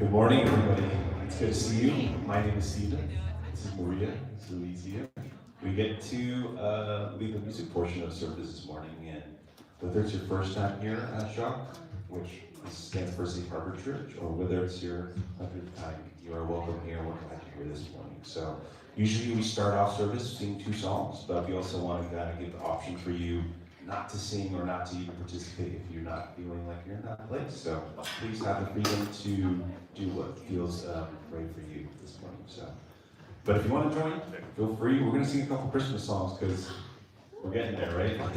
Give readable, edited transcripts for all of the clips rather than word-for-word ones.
Good morning, everybody. It's good to see you. My name is Steven. This is Maria. This is Louise. We get to lead the music portion of service this morning, and whether it's your first time here at Shock, which stands for Safe Harbor Church, or whether it's your 100th time, you are welcome here. We're glad you're here this morning. So usually we start off service singing 2 songs, but we also want to kind of give the option for you not to sing or not to even participate if you're not feeling like you're in that place. So please have the freedom to do what feels right for you this morning. So, but if you want to join, feel free. We're going to sing a couple Christmas songs because we're getting there, right? No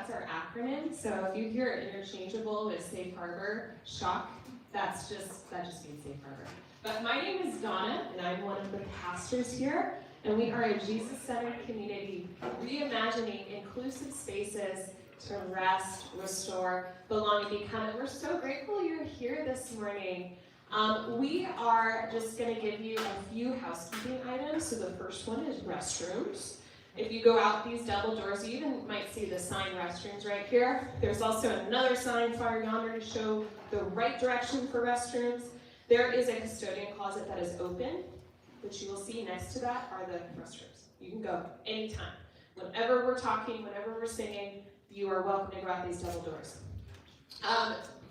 that's our acronym. So if you hear it interchangeable with Safe Harbor, shock, that just means Safe Harbor. But my name is Donna, and I'm one of the pastors here, and we are a Jesus-centered community reimagining inclusive spaces to rest, restore, belong, and become. And we're so grateful you're here this morning. We are just going to give you a few housekeeping items. So the first one is restrooms. If you go out these double doors, you even might see the sign restrooms right here. There's also another sign far yonder to show the right direction for restrooms. There is a custodian closet that is open, which you will see next to that are the restrooms. You can go anytime. Whenever we're talking, whenever we're singing, you are welcome to go out these double doors.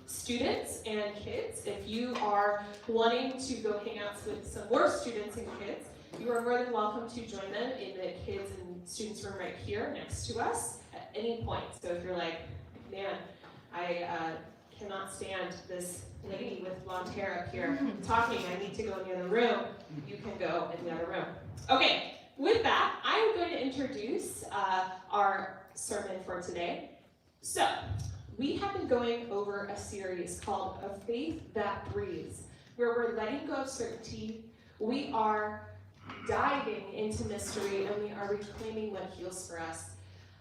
Students and kids, if you are wanting to go hang out with some more students and kids, you are more than welcome to join them in the kids and students room right here next to us at any point. So if you're like, man, I cannot stand this lady with blonde hair up here talking, I need to go in the other room, you can go in the other room. Okay, with that, I'm going to introduce our sermon for today. So, we have been going over a series called A Faith That Breathes, where we're letting go of certainty, we are diving into mystery, and we are reclaiming what heals for us.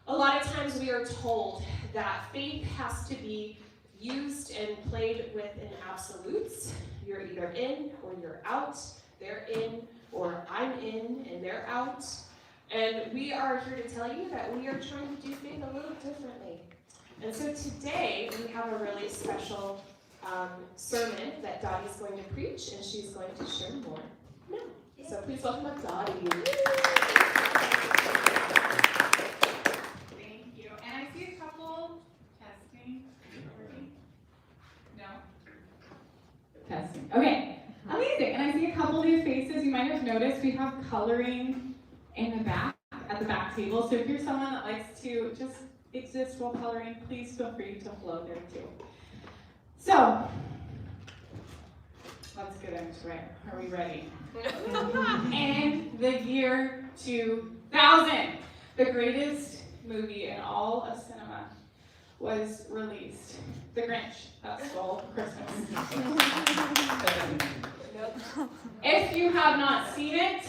A lot of times we are told that faith has to be used and played with in absolutes. You're either in or you're out, they're in or I'm in and they're out. And we are here to tell you that we are trying to do things a little differently. And so today we have a really special sermon that Dottie is going to preach, and she's going to share more now. So please welcome up Dottie. Thank you. And I see a couple testing. No? Testing. Okay. Amazing. And I see a couple new faces. You might have noticed we have coloring in the back, at the back table. So if you're someone that likes to just exist while coloring, please feel free to flow there too. So, let's get into it. Are we ready? In the year 2000, the greatest movie in all of cinema was released. The Grinch That Stole Christmas. If you have not seen it,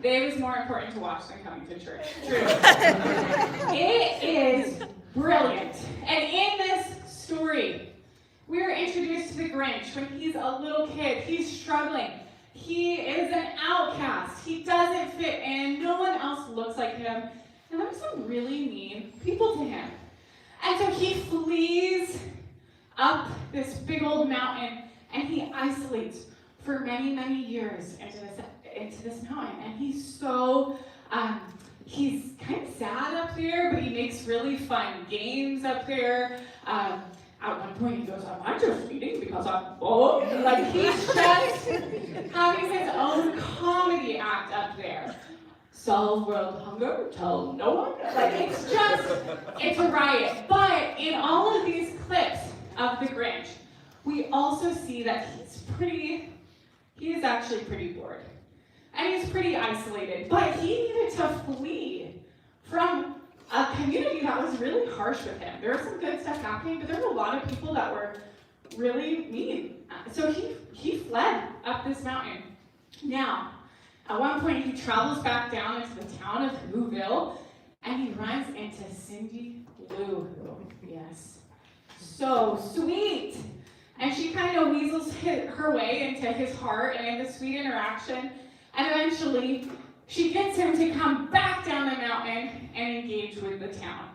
it is more important to watch than coming to church. True. It is brilliant. And in this story, we are introduced to the Grinch when he's a little kid. He's struggling. He is an outcast. He doesn't fit in. No one else looks like him. And there are some really mean people to him. And so he flees up this big old mountain, and he isolates for many, many years into this mountain. And he's so, he's kind of sad up there, but he makes really fun games up there. At one point he goes, I'm just eating because I'm bored. Like, he's just having his own comedy act up there. Solve world hunger, tell no one. Like, it's a riot. But in all of these clips of the Grinch, we also see that he is actually pretty bored. And he's pretty isolated. But he needed to flee from a community that was really harsh with him. There was some good stuff happening, but there were a lot of people that were really mean. So he fled up this mountain. Now, at one point he travels back down into the town of Whoville, and he runs into Cindy Lou Who. Yes. So sweet! And she kind of weasels her way into his heart and in the sweet interaction, and eventually she gets him to come back down the mountain and engage with the town.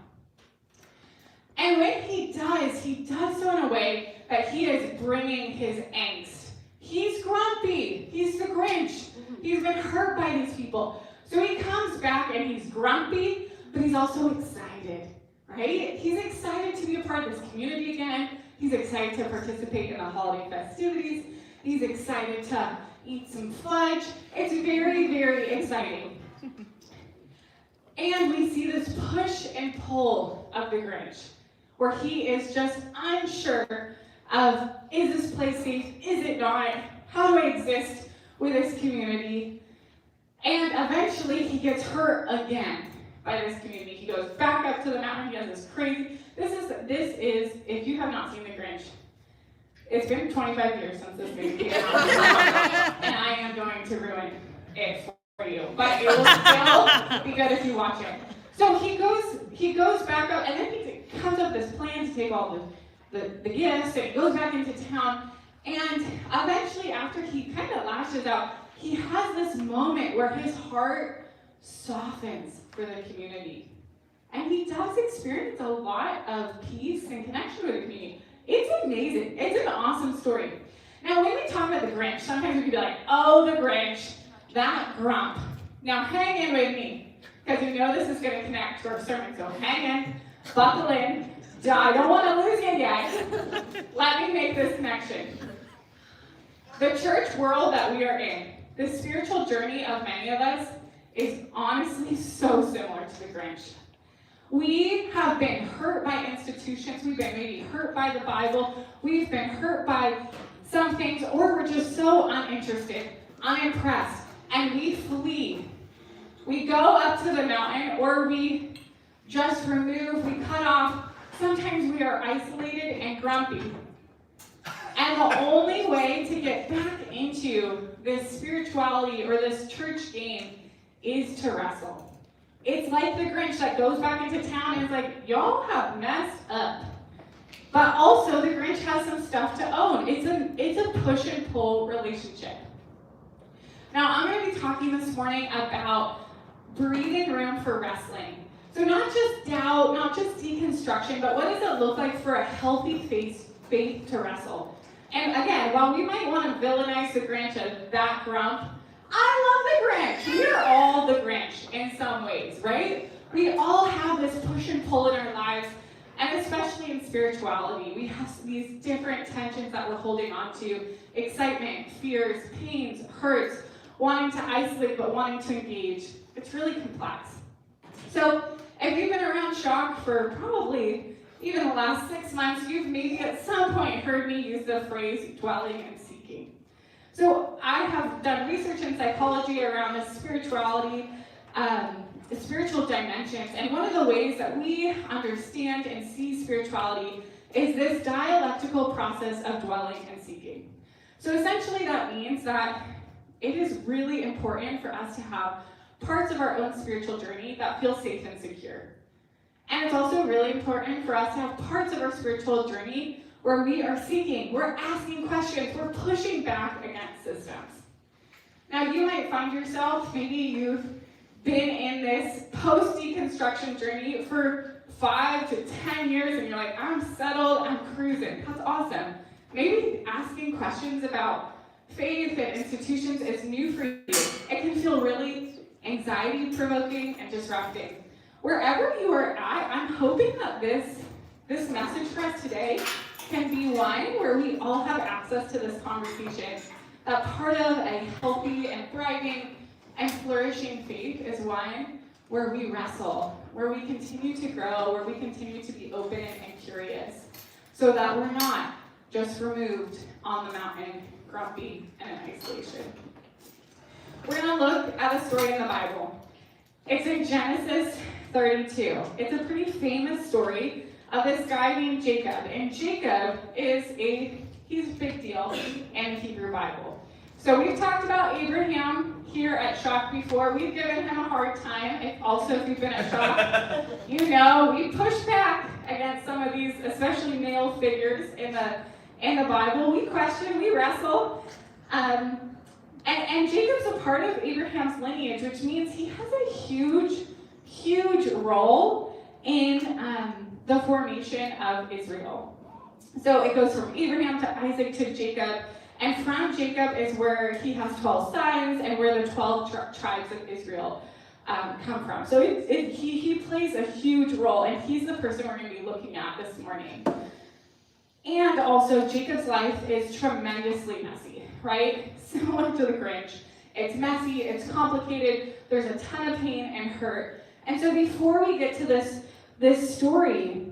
And when he does so in a way that he is bringing his angst. He's grumpy. He's the Grinch. He's been hurt by these people. So he comes back and he's grumpy, but he's also excited, right? He's excited to be a part of this community again. He's excited to participate in the holiday festivities. He's excited to eat some fudge. It's very, very exciting. And we see this push and pull of the Grinch, where he is just unsure of, is this place safe? Is it not? How do I exist with this community? And eventually he gets hurt again by this community. He goes back up to the mountain. He has this crazy. This is if you have not seen The Grinch, it's been 25 years since this movie came out, and I am going to ruin it for you. But it will still be good if you watch it. So he goes back up, and then he comes up with this plan to take all the gifts, and he goes back into town. And eventually, after he kind of lashes out, he has this moment where his heart softens for the community. And he does experience a lot of peace and connection with the community. It's amazing. It's an awesome story. Now, when we talk about the Grinch, sometimes we can be like, oh, the Grinch, that grump. Now, hang in with me, because you know this is going to connect to our sermon. So hang in, buckle in. I don't want to lose you yet. Let me make this connection. The church world that we are in, the spiritual journey of many of us, is honestly so similar to the Grinch. We have been hurt by institutions, we've been maybe hurt by the Bible, we've been hurt by some things, or we're just so uninterested, unimpressed, and we flee. We go up to the mountain, or we just remove, we cut off. Sometimes we are isolated and grumpy. And the only way to get back into this spirituality or this church game is to wrestle. It's like the Grinch that goes back into town and is like, y'all have messed up. But also the Grinch has some stuff to own. It's a push and pull relationship. Now I'm going to be talking this morning about breathing room for wrestling. So not just doubt, not just deconstruction, but what does it look like for a healthy faith to wrestle? And again, while we might want to villainize the Grinch as that grump, I love the Grinch. We are all the Grinch in some ways, right? We all have this push and pull in our lives, and especially in spirituality. We have these different tensions that we're holding on to: excitement, fears, pains, hurts, wanting to isolate but wanting to engage. It's really complex. So if you've been around Shock for probably even the last 6 months, you've maybe at some point heard me use the phrase dwelling and seeking. So I have done research in psychology around the spirituality, the spiritual dimensions, and one of the ways that we understand and see spirituality is this dialectical process of dwelling and seeking. So essentially that means that it is really important for us to have parts of our own spiritual journey that feel safe and secure. And it's also really important for us to have parts of our spiritual journey where we are seeking, we're asking questions, we're pushing back against systems. Now you might find yourself, maybe you've been in this post-deconstruction journey for 5 to 10 years and you're like, I'm settled, I'm cruising. That's awesome. Maybe asking questions about faith and institutions is new for you. It can feel really anxiety-provoking and disrupting. Wherever you are at, I'm hoping that this message for us today can be one where we all have access to this conversation. That part of a healthy and thriving and flourishing faith is one where we wrestle, where we continue to grow, where we continue to be open and curious, so that we're not just removed on the mountain, grumpy and in isolation. We're going to look at a story in the Bible. It's in Genesis 32. It's a pretty famous story of this guy named Jacob. And Jacob he's a big deal in the Hebrew Bible. So we've talked about Abraham here at Shock before. We've given him a hard time. If you've been at Shock, you know we push back against some of these, especially male figures in the Bible. We question, we wrestle. And Jacob's a part of Abraham's lineage, which means he has a huge role in the formation of Israel. So it goes from Abraham to Isaac to Jacob, and from Jacob is where he has 12 sons and where the 12 tribes of Israel come from. So he plays a huge role, and he's the person we're going to be looking at this morning. And also, Jacob's life is tremendously messy, right? Similar to the Grinch. It's messy, it's complicated, there's a ton of pain and hurt. And so before we get to this story,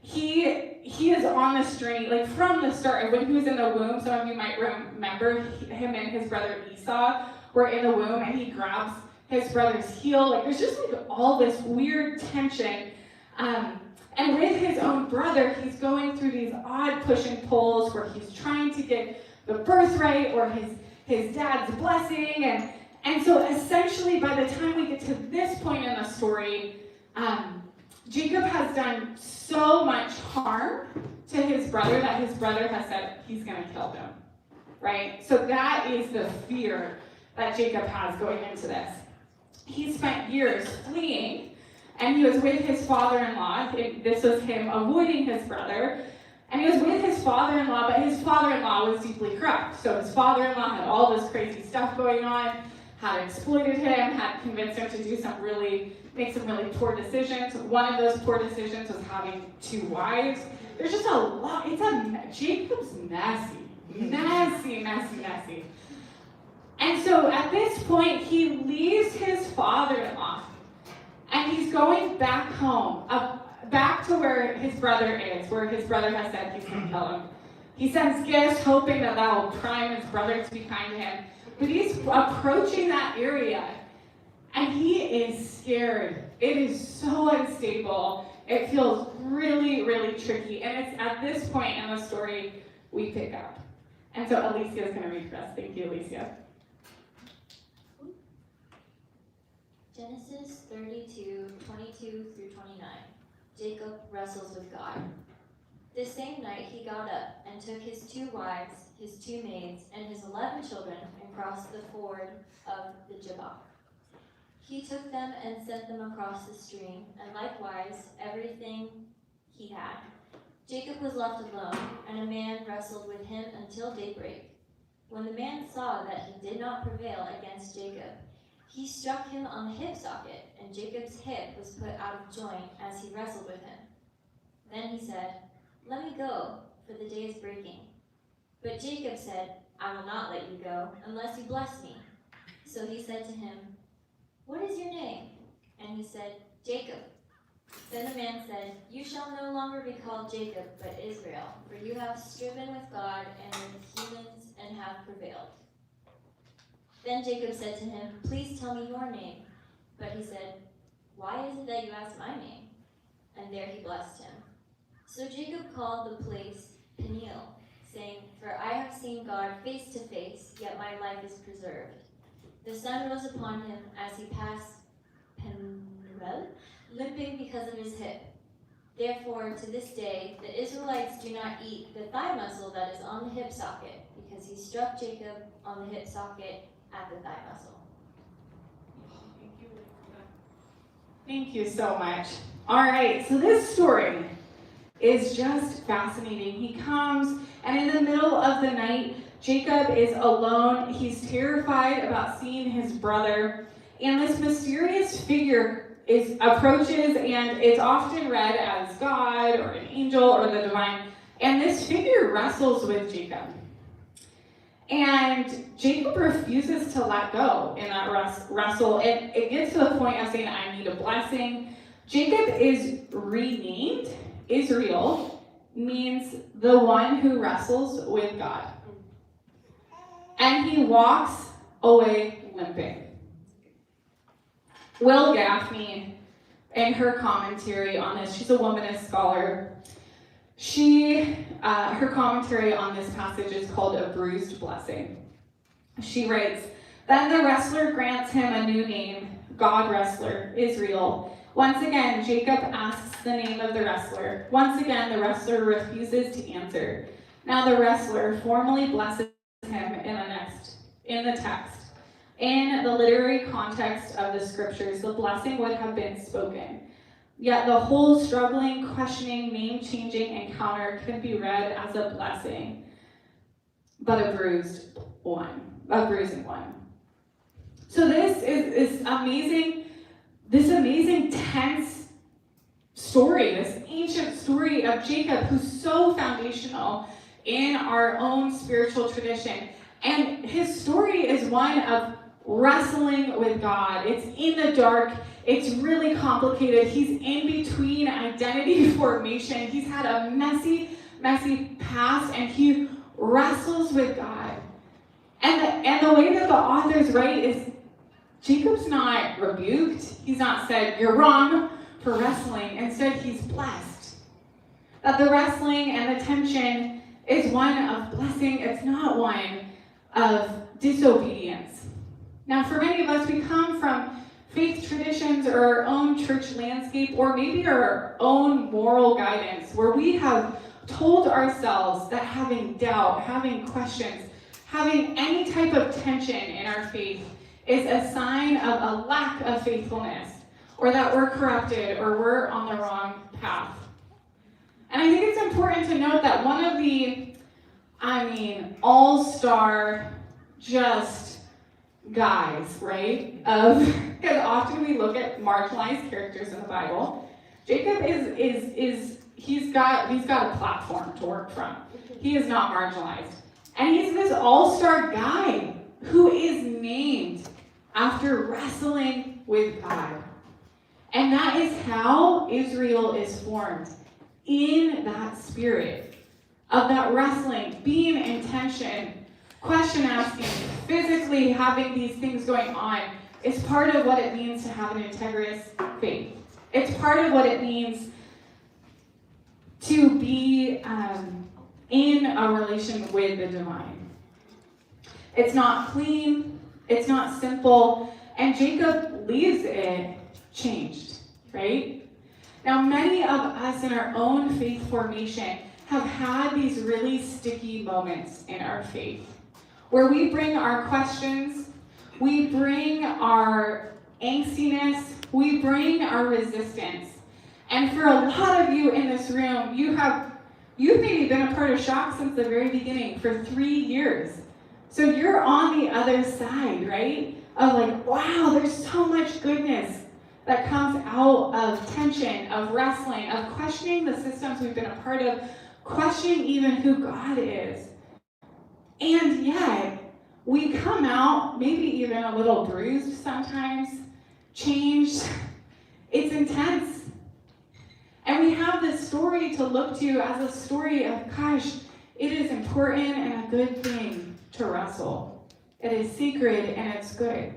he is on this journey, like from the start, when he was in the womb. Some of you might remember him and his brother Esau were in the womb, and he grabs his brother's heel. Like, there's just like all this weird tension. And with his own brother, he's going through these odd push and pulls where he's trying to get the birthright or his dad's blessing. And so essentially, by the time we get to this point in the story, Jacob has done so much harm to his brother that his brother has said he's going to kill him, right? So that is the fear that Jacob has going into this. He spent years fleeing, and he was with his father-in-law. This was him avoiding his brother. And he was with his father-in-law, but his father-in-law was deeply corrupt. So his father-in-law had all this crazy stuff going on, had exploited him, had convinced him to make some really poor decisions. One of those poor decisions was having 2 wives. There's just a lot. Jacob's messy. And so at this point, he leaves his father-in-law, and he's going back home, back to where his brother is, where his brother has said he's going to kill him. He sends gifts, hoping that will prime his brother to be kind to him. But he's approaching that area, and he is scared. It is so unstable. It feels really, really tricky. And it's at this point in the story we pick up. And so Alicia is going to read for us. Thank you, Alicia. Genesis 32, 22 through 29. Jacob wrestles with God. This same night he got up and took his 2 wives, his 2 maids, and his 11 children and crossed the ford of the Jabbok. He took them and sent them across the stream, and likewise everything he had. Jacob was left alone, and a man wrestled with him until daybreak. When the man saw that he did not prevail against Jacob, he struck him on the hip socket, and Jacob's hip was put out of joint as he wrestled with him. Then he said, "Let me go, for the day is breaking." But Jacob said, "I will not let you go, unless you bless me." So he said to him, "What is your name?" And he said, "Jacob." Then the man said, "You shall no longer be called Jacob, but Israel, for you have striven with God and with humans and have prevailed." Then Jacob said to him, "Please tell me your name." But he said, "Why is it that you ask my name?" And there he blessed him. So Jacob called the place Peniel, saying, "For I have seen God face to face, yet my life is preserved." The sun rose upon him as he passed Penuel, limping because of his hip. Therefore, to this day, the Israelites do not eat the thigh muscle that is on the hip socket, because he struck Jacob on the hip socket at the thigh muscle. Thank you so much. All right, so this story is just fascinating. He comes, and in the middle of the night, Jacob is alone. He's terrified about seeing his brother, and this mysterious figure approaches, and it's often read as God or an angel or the divine, and this figure wrestles with Jacob. And Jacob refuses to let go in that wrestle. It gets to the point of saying, "I need a blessing." Jacob is renamed. Israel means the one who wrestles with God. And he walks away limping. Will Gaffney, in her commentary on this, she's a womanist scholar, her commentary on this passage is called A Bruised Blessing. She writes, "Then the wrestler grants him a new name, God wrestler, Israel. Once again, Jacob asks the name of the wrestler. Once again, the wrestler refuses to answer. Now the wrestler formally blesses him in the text. In the literary context of the scriptures, the blessing would have been spoken. Yet the whole struggling, questioning, name-changing encounter can be read as a blessing, but a bruising one. So this is amazing, tense story, this ancient story of Jacob, who's so foundational in our own spiritual tradition. And his story is one of wrestling with God. It's in the dark. It's really complicated. He's in between identity formation. He's had a messy past, and he wrestles with God. And the way that the authors write is Jacob's not rebuked. He's not said, you're wrong for wrestling. Instead, he's blessed. That the wrestling and the tension is one of blessing. It's not one of disobedience. Now, for many of us, we come from faith traditions or our own church landscape, or maybe our own moral guidance, where we have told ourselves that having doubt, having questions, having any type of tension in our faith is a sign of a lack of faithfulness, or that we're corrupted, or we're on the wrong path. And I think it's important to note that one of the, all-star just guys, right? Because often we look at marginalized characters in the Bible. Jacob he's got a platform to work from. He is not marginalized. And he's this all-star guy who is named after wrestling with God. And that is how Israel is formed, in that spirit of that wrestling, being in tension, question asking, physically having these things going on is part of what it means to have an integrous faith. It's part of what it means to be in a relation with the divine. It's not clean, it's not simple, and Jacob leaves it changed, right? Now, many of us in our own faith formation have had these really sticky moments in our faith where we bring our questions, we bring our angstiness, we bring our resistance. And for a lot of you in this room, you've maybe been a part of Shock since the very beginning for 3 years. So you're on the other side, right? Of like, wow, there's so much goodness that comes out of tension, of wrestling, of questioning the systems we've been a part of, questioning even who God is. And yet, we come out maybe even a little bruised sometimes, changed. It's intense. And we have this story to look to as a story of, gosh, it is important and a good thing to wrestle. It is sacred and it's good.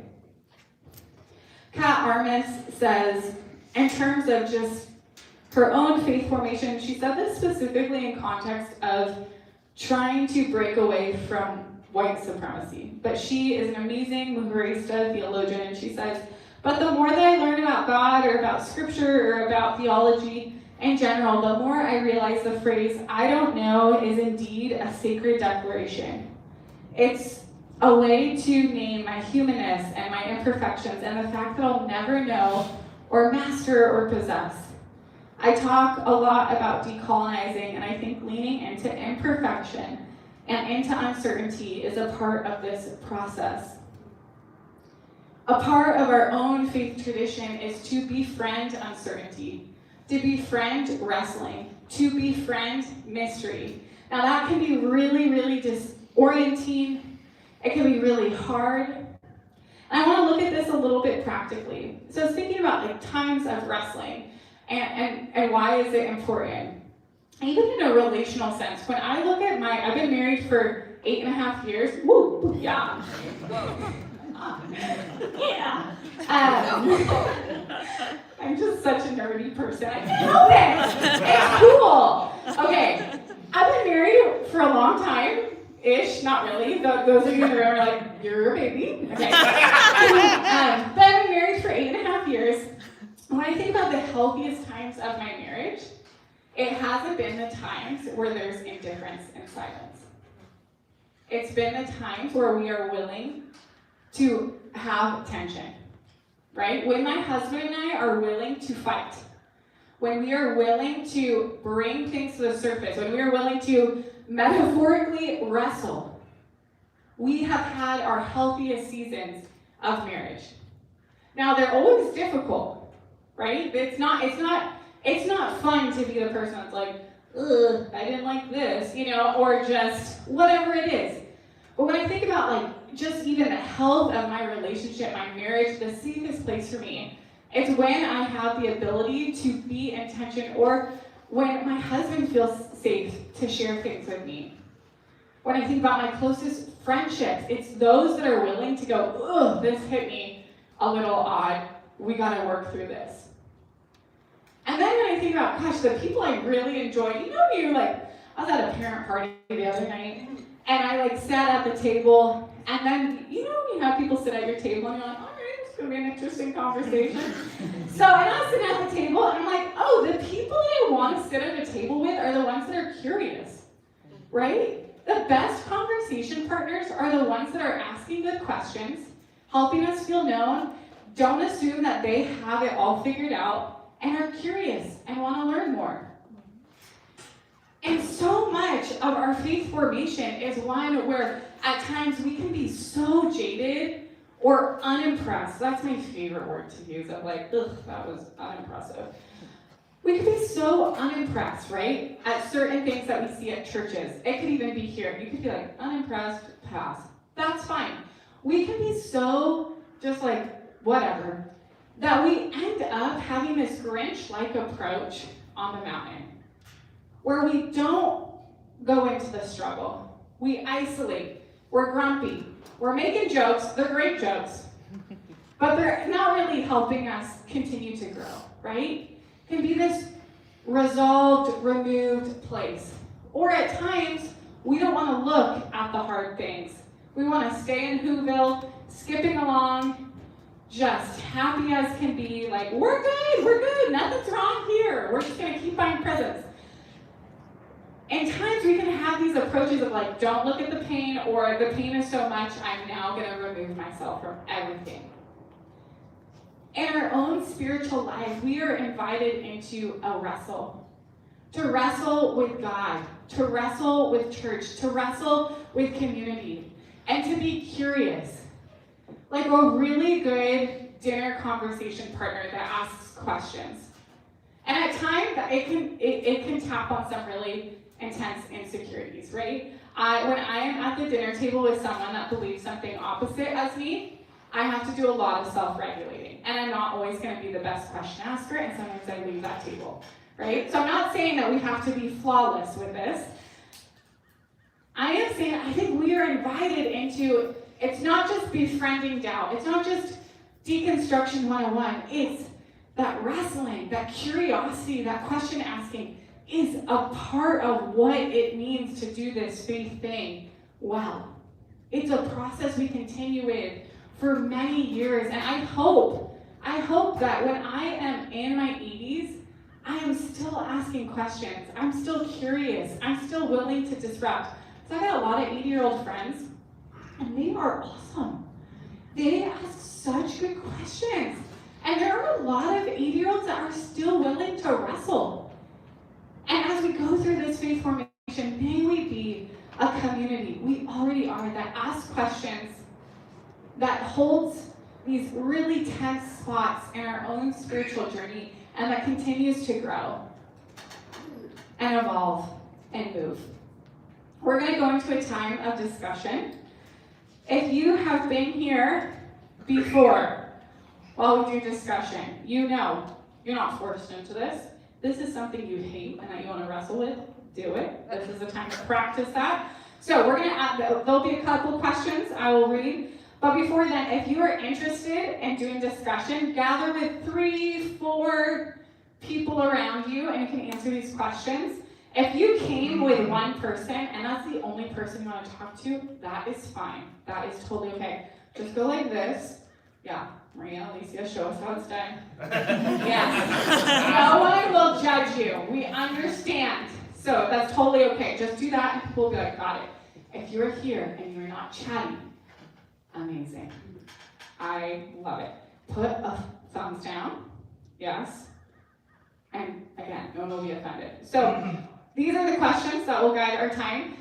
Kat Armis says, in terms of just her own faith formation, she said this specifically in context of trying to break away from white supremacy. But she is an amazing Mujerista theologian, and she says, but the more that I learn about God or about scripture or about theology in general, the more I realize the phrase, I don't know, is indeed a sacred declaration. It's a way to name my humanness and my imperfections and the fact that I'll never know or master or possess. I talk a lot about decolonizing, and I think leaning into imperfection and into uncertainty is a part of this process. A part of our own faith tradition is to befriend uncertainty, to befriend wrestling, to befriend mystery. Now that can be really, really disorienting. It can be really hard. And I want to look at this a little bit practically. So I was thinking about like times of wrestling and why is it important? Even in a relational sense, when I look at I've been married for 8.5 years. Woo, yeah. Yeah. I'm just such a nerdy person. I can't help it. It's cool. Okay. I've been married for a long time-ish, not really. Those of you in the room are like, you're a baby. Okay. But I've been married for 8.5 years. When I think about the healthiest times of my marriage, it hasn't been the times where there's indifference and silence. It's been the times where we are willing to have tension, right? When my husband and I are willing to fight, when we are willing to bring things to the surface, when we are willing to metaphorically wrestle, we have had our healthiest seasons of marriage. Now, they're always difficult, right? It's not fun to be the person that's like, ugh, I didn't like this, or just whatever it is. But when I think about like just even the health of my relationship, my marriage, the safest place for me, it's when I have the ability to be in tension, or when my husband feels safe to share things with me. When I think about my closest friendships, it's those that are willing to go, ugh, this hit me a little odd. We gotta work through this. And then when I think about, gosh, the people I really enjoy, I was at a parent party the other night, and I sat at the table, and then, when you have people sit at your table, and you're like, all right, it's gonna be an interesting conversation. So I'm not sitting at the table, and I'm like, oh, the people that I want to sit at a table with are the ones that are curious, right? The best conversation partners are the ones that are asking good questions, helping us feel known, don't assume that they have it all figured out, and are curious and want to learn more. And so much of our faith formation is one where at times we can be so jaded or unimpressed. That's my favorite word to use. I'm like, ugh, that was unimpressive. We can be so unimpressed, right, at certain things that we see at churches. It could even be here. You could be like, unimpressed, pass. That's fine. We can be so just whatever, that we end up having this Grinch-like approach on the mountain, where we don't go into the struggle. We isolate. We're grumpy. We're making jokes. They're great jokes. But they're not really helping us continue to grow, right? It can be this resolved, removed place. Or at times, we don't want to look at the hard things. We want to stay in Whoville, skipping along, just happy as can be, we're good, nothing's wrong here. We're just going to keep buying presents. And times we can have these approaches of don't look at the pain, or the pain is so much, I'm now going to remove myself from everything. In our own spiritual life, we are invited into a wrestle. To wrestle with God, to wrestle with church, to wrestle with community, and to be curious. Like a really good dinner conversation partner that asks questions. And at times, it can tap on some really intense insecurities, right? When I am at the dinner table with someone that believes something opposite as me, I have to do a lot of self-regulating. And I'm not always going to be the best question asker, and sometimes I leave that table, right? So I'm not saying that we have to be flawless with this. I am saying I think we are invited into, it's not just befriending doubt. It's not just deconstruction 101. It's that wrestling, that curiosity, that question asking is a part of what it means to do this faith thing well. It's a process we continue with for many years, and I hope that when I am in my 80s, I am still asking questions. I'm still curious. I'm still willing to disrupt. So I got a lot of 80-year-old friends, and they are awesome. They ask such good questions. And there are a lot of 80-year-olds that are still willing to wrestle. And as we go through this faith formation, may we be a community, we already are, that asks questions, that holds these really tense spots in our own spiritual journey, and that continues to grow and evolve and move. We're going to go into a time of discussion. If you have been here before while we do discussion, you know you're not forced into this. This is something you hate and that you want to wrestle with. Do it. This is a time to practice that. So we're going to add, there'll be a couple questions I will read. But before then, if you are interested in doing discussion, gather with 3-4 people around you and you can answer these questions. If you came with one person and that's the only person you want to talk to, that is fine. That is totally okay. Just go like this. Yeah, Maria, Alicia, show us how it's done. Yes. No one will judge you. We understand. So that's totally okay. Just do that and people will be like, got it. If you're here and you're not chatty, amazing. I love it. Put a thumbs down. Yes. And again, no one will be offended. So these are the questions that will guide our time.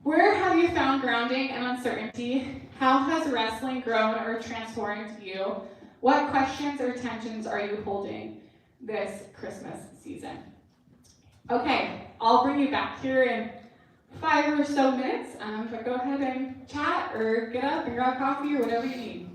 Where have you found grounding and uncertainty? How has wrestling grown or transformed you? What questions or tensions are you holding this Christmas season? Okay, I'll bring you back here in 5 or so minutes. But go ahead and chat or get up and grab coffee or whatever you need.